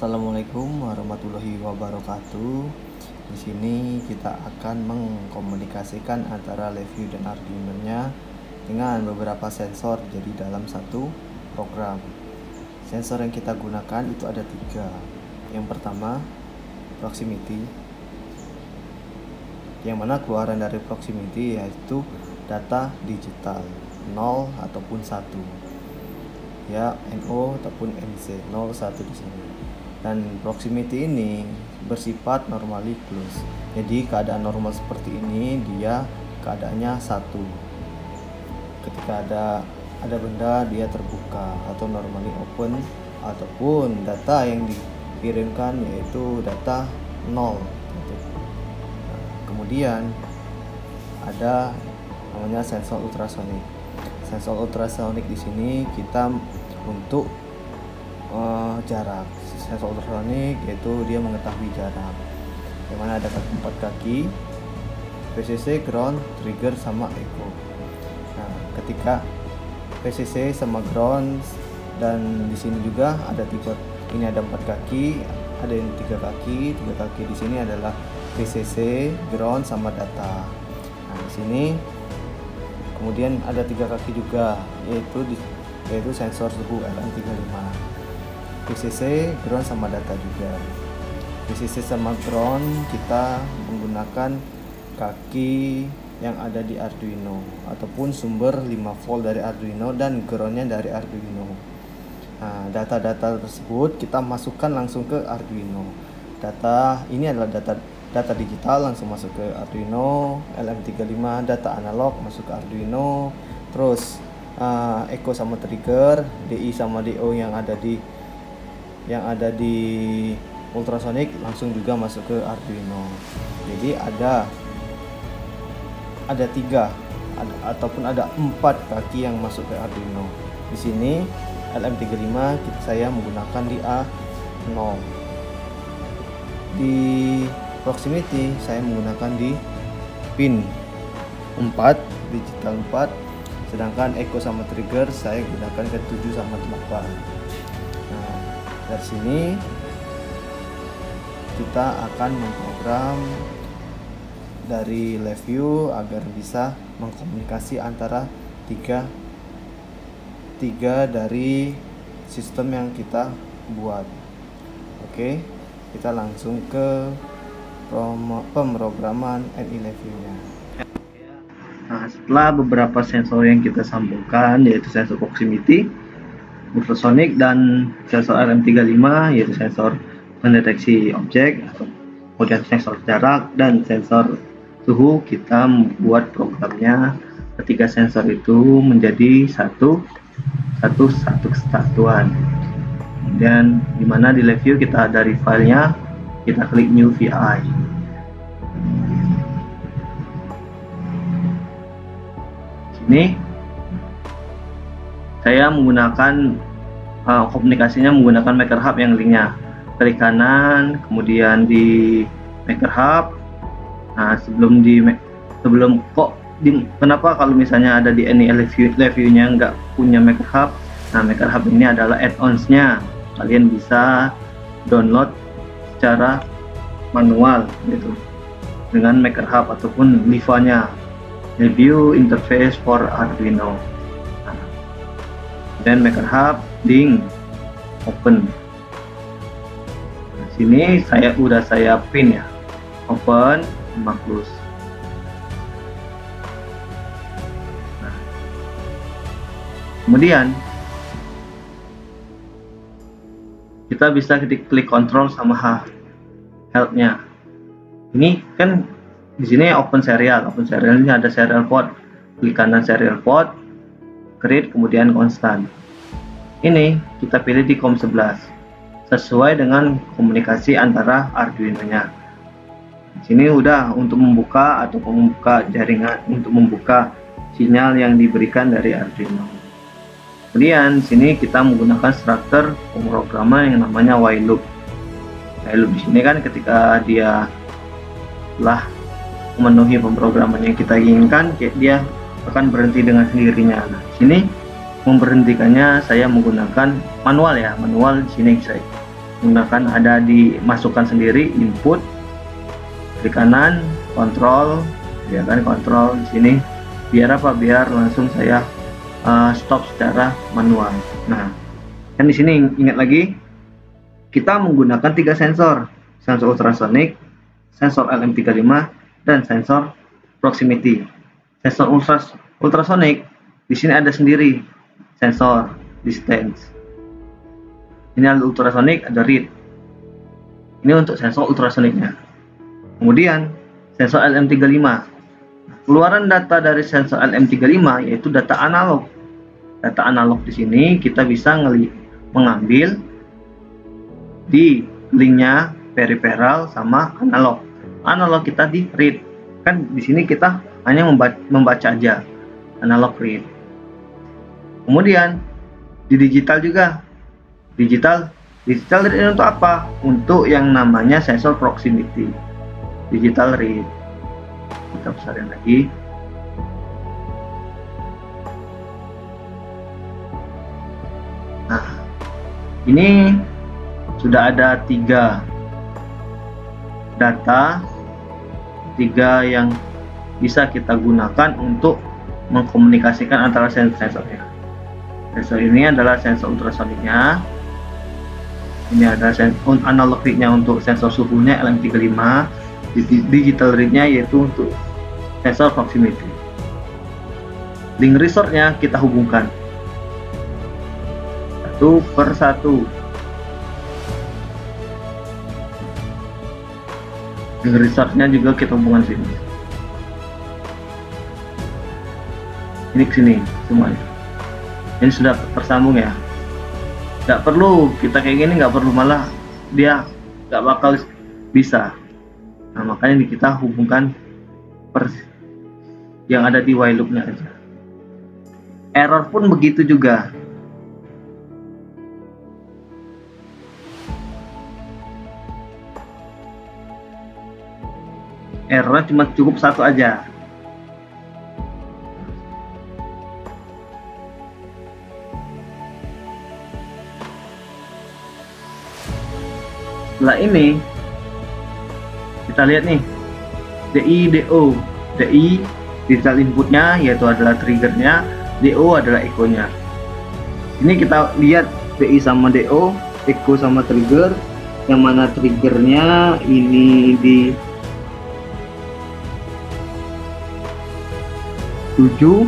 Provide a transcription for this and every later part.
Assalamualaikum warahmatullahi wabarakatuh. Di sini kita akan mengkomunikasikan antara LabVIEW dan Arduino-nya dengan beberapa sensor jadi dalam satu program. Sensor yang kita gunakan itu ada 3. Yang pertama, proximity, yang mana keluaran dari proximity yaitu data digital 0 ataupun 1, ya, NO ataupun NC 0 1 di sini. Dan proximity ini bersifat normally close. Jadi keadaan normal seperti ini dia keadaannya 1. Ketika ada benda dia terbuka atau normally open, ataupun data yang dikirimkan yaitu data 0. Nah, kemudian ada namanya sensor ultrasonik. Sensor ultrasonik di sini kita untuk jarak. Sensor ultrasonik yaitu dia mengetahui jarak, yang mana ada 4 kaki, VCC, ground, trigger, sama echo. Nah, ketika VCC sama ground, dan di sini juga ada tipe, ini ada 4 kaki, ada yang 3 kaki. 3 kaki di sini adalah VCC, ground, sama data. Nah, di sini kemudian ada 3 kaki juga, yaitu sensor suhu LM35. VCC, ground, sama data juga. VCC sama ground kita menggunakan kaki yang ada di Arduino ataupun sumber 5 volt dari Arduino dan groundnya dari Arduino. Nah, data-data tersebut kita masukkan langsung ke Arduino. Data ini adalah data digital langsung masuk ke Arduino LM35, data analog masuk ke Arduino, terus echo sama trigger, DI sama DO yang ada di ultrasonic langsung juga masuk ke Arduino. Jadi ada 3 ataupun ada 4 kaki yang masuk ke Arduino. Di sini LM35 saya menggunakan di A0. Di proximity saya menggunakan di pin 4, digital 4, sedangkan echo sama trigger saya gunakan ke 7 sama 8. Nah, dari sini kita akan memprogram dari LabVIEW agar bisa mengkomunikasi antara tiga dari sistem yang kita buat. Oke, kita langsung ke pemrograman LabVIEW-nya. Nah, setelah beberapa sensor yang kita sambungkan, yaitu sensor proximity, ultrasonic, dan sensor LM35 yaitu sensor pendeteksi objek, kemudian sensor jarak dan sensor suhu, kita membuat programnya ketiga sensor itu menjadi satu kesatuan. Dan dimana di LabVIEW kita dari filenya, kita klik new VI. Sini saya menggunakan komunikasinya menggunakan Maker Hub yang linknya. Klik kanan, kemudian di Maker Hub. Nah, kenapa kalau misalnya ada di any LabVIEW-nya nggak punya Maker Hub? Nah, Maker Hub ini adalah add-ons-nya. Kalian bisa download secara manual gitu dengan Maker Hub ataupun Liva-nya, Review Interface for Arduino. Dan Maker Hub link open. Nah, sini saya pin ya, open sama close. Nah, kemudian kita bisa klik control sama help-nya. Ini kan di sini open serial ini ada serial port. Klik kanan serial port, create, kemudian constant. Ini kita pilih di COM11 sesuai dengan komunikasi antara Arduino-nya. Sini udah untuk membuka atau membuka jaringan, untuk membuka sinyal yang diberikan dari Arduino. Kemudian sini kita menggunakan struktur pemrograman yang namanya while loop. While loop di sini kan ketika dia telah memenuhi pemrograman yang kita inginkan, dia akan berhenti dengan sendirinya. Nah, sini memberhentikannya saya menggunakan manual di sini menggunakan ada dimasukkan sendiri input, klik kanan, kontrol, ya kan, kontrol di sini. Biar apa? Biar langsung saya stop secara manual. Nah, kan di sini ingat lagi kita menggunakan 3 sensor ultrasonic, sensor LM35, dan sensor proximity. Sensor ultrasonic di sini ada sendiri sensor distance. Ini ada ultrasonic, ada read. Ini untuk sensor ultrasonicnya. Kemudian sensor LM35. Keluaran data dari sensor LM35 yaitu data analog. Data analog di sini kita bisa mengambil di linknya peripheral sama analog. Analog kita di read. Kan di sini kita hanya membaca aja, analog read. Kemudian di digital juga. Digital read untuk apa? Untuk yang namanya sensor proximity. Digital read. Kita besarin lagi. Nah, ini sudah ada 3 data, 3 yang bisa kita gunakan untuk mengkomunikasikan antara sensornya. Sensor ini adalah sensor ultrasoniknya. Ini ada analog readnya untuk sensor suhunya LM35. Digital readnya yaitu untuk sensor proximity. Link resource-nya kita hubungkan satu per satu. Link resource-nya juga kita hubungkan sini. Ini ke sini semuanya. Ini sudah tersambung ya. Nggak perlu kita kayak gini, nggak perlu, malah dia nggak bakal bisa. Nah, makanya kita hubungkan yang ada di while loop-nya aja. Error pun begitu juga. Error cuma cukup 1 aja. Setelah ini kita lihat nih, DI digital inputnya yaitu adalah triggernya, DO adalah echo-nya. Ini kita lihat DI sama DO, echo sama trigger, yang mana triggernya ini di 7,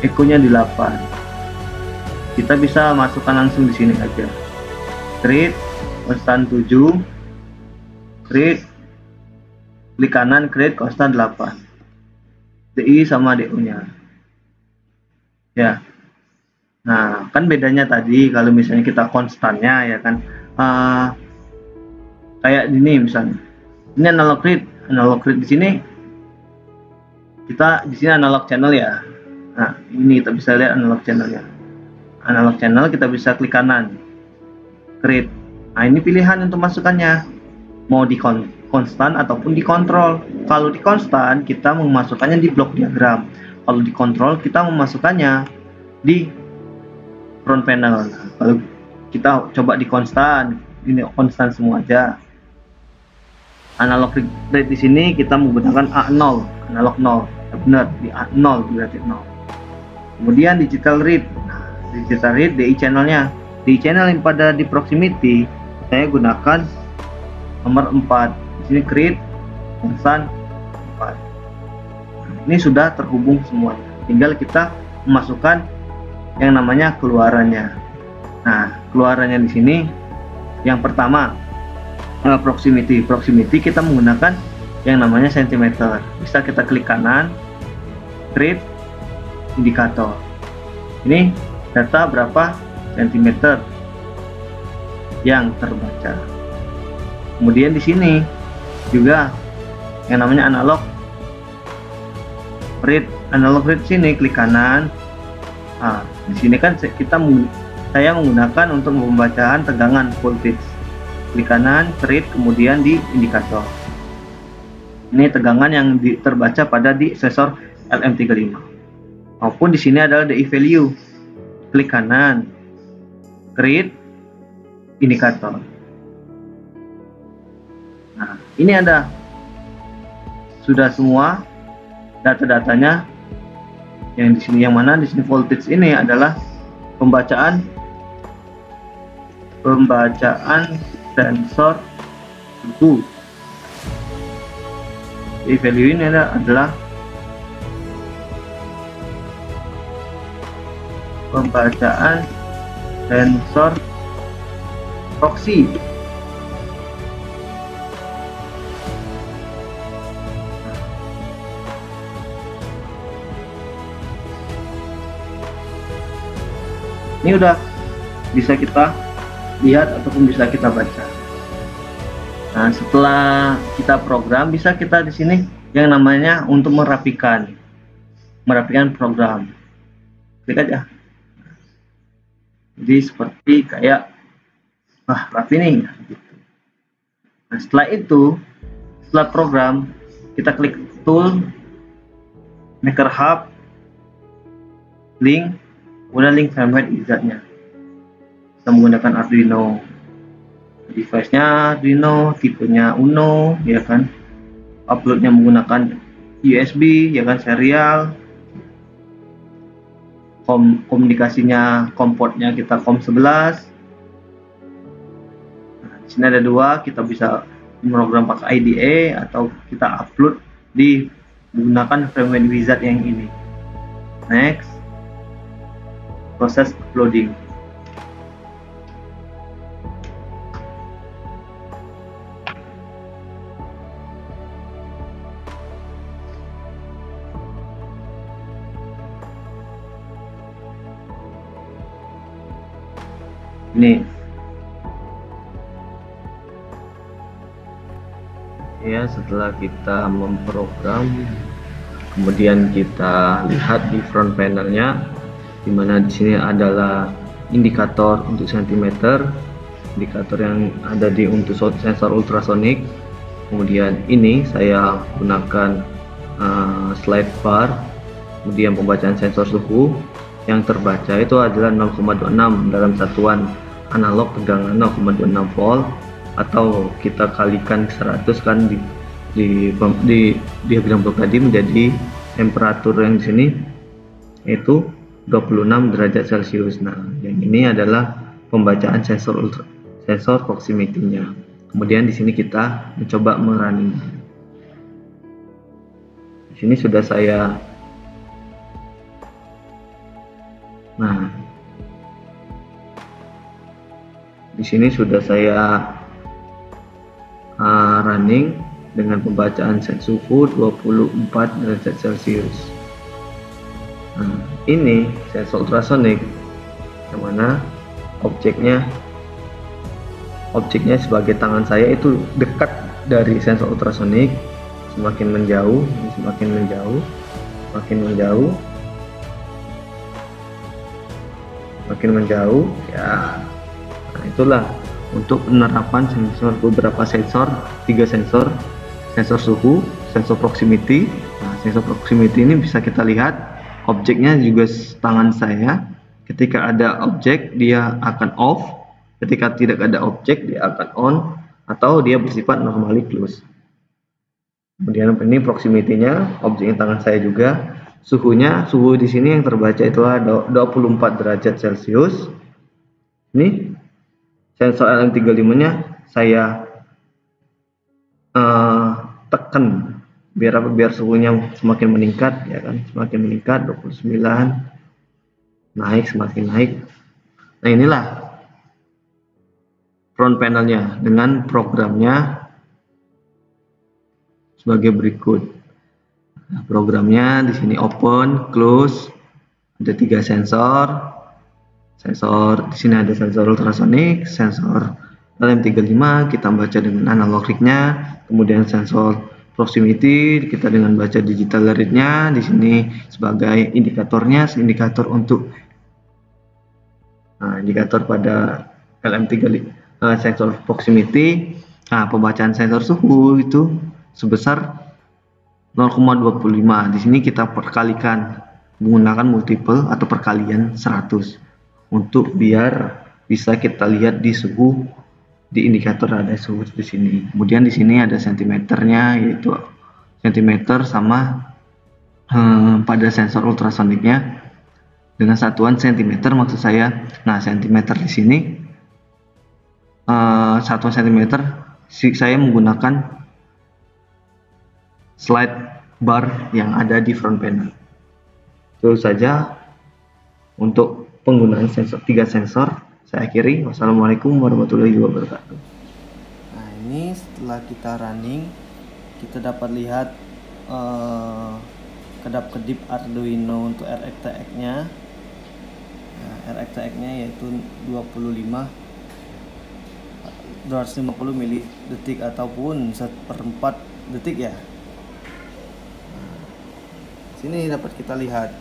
echo-nya di 8. Kita bisa masukkan langsung di sini aja. Create konstan 7, create, klik kanan, create konstan 8. DI sama DO nya ya. Nah, kan bedanya tadi kalau misalnya kita konstannya ya kan, kayak ini misalnya, ini analog read di sini, kita di sini analog channel ya. Nah, ini kita bisa lihat analog channelnya. Analog channel kita bisa klik kanan, create. Nah, ini pilihan untuk masukannya, mau di konstan ataupun dikontrol. Kalau di konstan kita memasukkannya di blok diagram. Kalau dikontrol kita memasukkannya di front panel. Nah, kalau kita coba di konstan, ini konstan semua aja. Analog read di sini kita menggunakan A0, analog 0. Ya, benar, di A0 berarti 0. Kemudian digital read. Nah, digital read DI channelnya. Di channel yang pada di proximity saya gunakan nomor 4. Di sini create konstan 4. Ini sudah terhubung semuanya. Tinggal kita memasukkan yang namanya keluarannya. Nah, keluarannya di sini yang pertama proximity. Proximity kita menggunakan yang namanya sentimeter. Bisa kita klik kanan, create indikator. Ini data berapa sentimeter yang terbaca. Kemudian di sini juga yang namanya analog read. Analog read sini klik kanan. Nah, di sini kan saya menggunakan untuk pembacaan tegangan voltage. Klik kanan, read, kemudian di indikator. Ini tegangan yang terbaca pada di sensor LM35. Maupun di sini adalah DI value. Klik kanan, create indikator. Ini ada sudah semua data-datanya yang di sini, yang mana di sini voltage ini adalah pembacaan sensor suhu. Jadi value ini adalah pembacaan sensor proxy. Ini udah bisa kita lihat ataupun bisa kita baca. Nah, setelah kita program, bisa kita di sini yang namanya untuk merapikan program. Klik aja. Jadi seperti kayak rapi nih. Nah, setelah program, kita klik tool, maker hub, link, udah link firmware wizard-nya. Kita menggunakan Arduino, device-nya Arduino, tipenya Uno, ya kan. Uploadnya menggunakan USB, ya kan, serial. Komunikasinya, portnya kita COM11. Nah, di sini ada dua, kita bisa program pakai IDE atau kita upload di menggunakan firmware wizard yang ini. Next, proses uploading. Ini ya, setelah kita memprogram, kemudian kita lihat di front panelnya, dimana di sini adalah indikator untuk sentimeter, indikator yang ada di untuk sensor ultrasonik. Kemudian ini saya gunakan slide bar, kemudian pembacaan sensor suhu yang terbaca itu adalah 0,26 dalam satuan analog tegangan 0,26 volt, atau kita kalikan 100 kan di diagram blok tadi menjadi temperatur yang di sini itu 26 derajat Celcius. Nah, yang ini adalah pembacaan sensor proximity-nya. Kemudian di sini kita mencoba merunning. Di sini sudah saya running dengan pembacaan suhu 24 derajat Celcius. Nah, ini sensor ultrasonik yang mana objeknya sebagai tangan saya itu dekat dari sensor ultrasonik, semakin menjauh ya. Nah, itulah untuk penerapan beberapa sensor, 3 sensor suhu, sensor proximity. Nah, sensor proximity ini bisa kita lihat objeknya juga tangan saya. Ketika ada objek dia akan off, ketika tidak ada objek dia akan on, atau dia bersifat normally close. Kemudian ini proximity-nya, objeknya tangan saya juga. Suhu di sini yang terbaca itulah 24 derajat Celcius. Ini sensor LM35-nya saya tekan biar suhunya semakin meningkat, ya kan, semakin meningkat 29, semakin naik. Nah, inilah front panelnya dengan programnya sebagai berikut. Nah, programnya di sini open, close, ada 3 sensor. Di sini ada sensor ultrasonik, sensor LM35 kita baca dengan analog read-nya, kemudian sensor proximity kita dengan baca digital read-nya. Di sini sebagai indikatornya, indikator pada LM35 sensor proximity. Nah, pembacaan sensor suhu itu sebesar 0,25. Di sini kita perkalikan menggunakan multiple atau perkalian 100 untuk biar bisa kita lihat di suhu di indikator ada suhu di sini. Kemudian di sini ada sentimeternya, yaitu sentimeter sama pada sensor ultrasoniknya dengan satuan sentimeter maksud saya. Nah, sentimeter di sini satuan sentimeter saya menggunakan slide bar yang ada di front panel. Itu saja untuk penggunaan sensor 3 sensor. Saya akhiri. Wassalamualaikum warahmatullahi wabarakatuh. Nah, ini setelah kita running, kita dapat lihat kedap-kedip Arduino untuk RxTX-nya. Nah, RxTX-nya yaitu 250 mili detik ataupun 1/4 detik ya. Nah, sini dapat kita lihat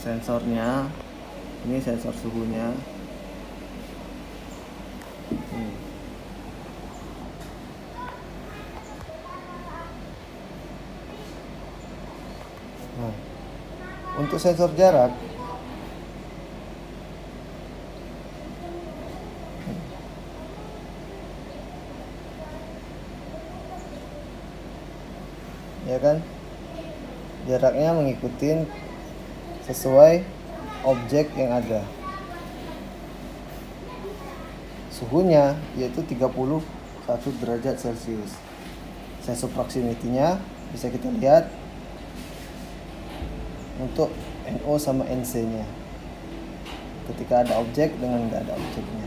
sensornya. Ini sensor suhunya. Nah, untuk sensor jarak ya kan, jaraknya mengikuti sesuai objek yang ada. Suhunya yaitu 31 derajat Celcius. Sensor proximity-nya bisa kita lihat untuk NO sama NC-nya ketika ada objek dengan nggak ada objeknya.